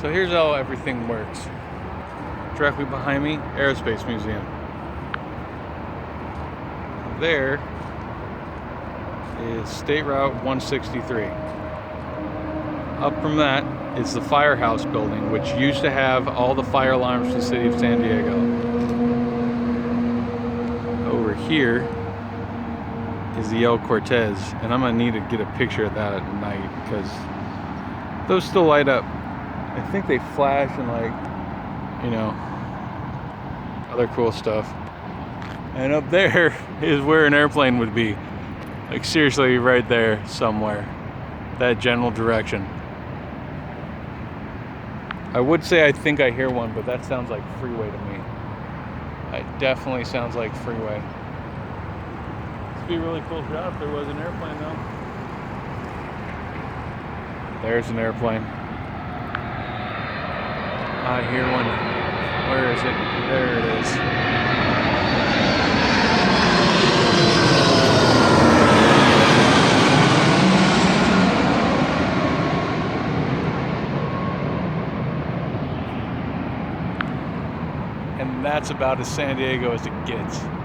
So here's how everything works. Directly behind me, Aerospace Museum. There is State Route 163. Up from that is the Firehouse building, which used to have all the fire alarms for the city of San Diego. Over here is the El Cortez, and I'm gonna need to get a picture of that at night because those still light up. I think they flash and, like, you know, other cool stuff. And up there is where an airplane would be. Like, seriously, right there somewhere. That general direction. I would say I think I hear one, but that sounds like freeway to me. It definitely sounds like freeway. This would be a really cool shot if there was an airplane, though. There's an airplane. I hear one. Where is it? There it is. And that's about as San Diego as it gets.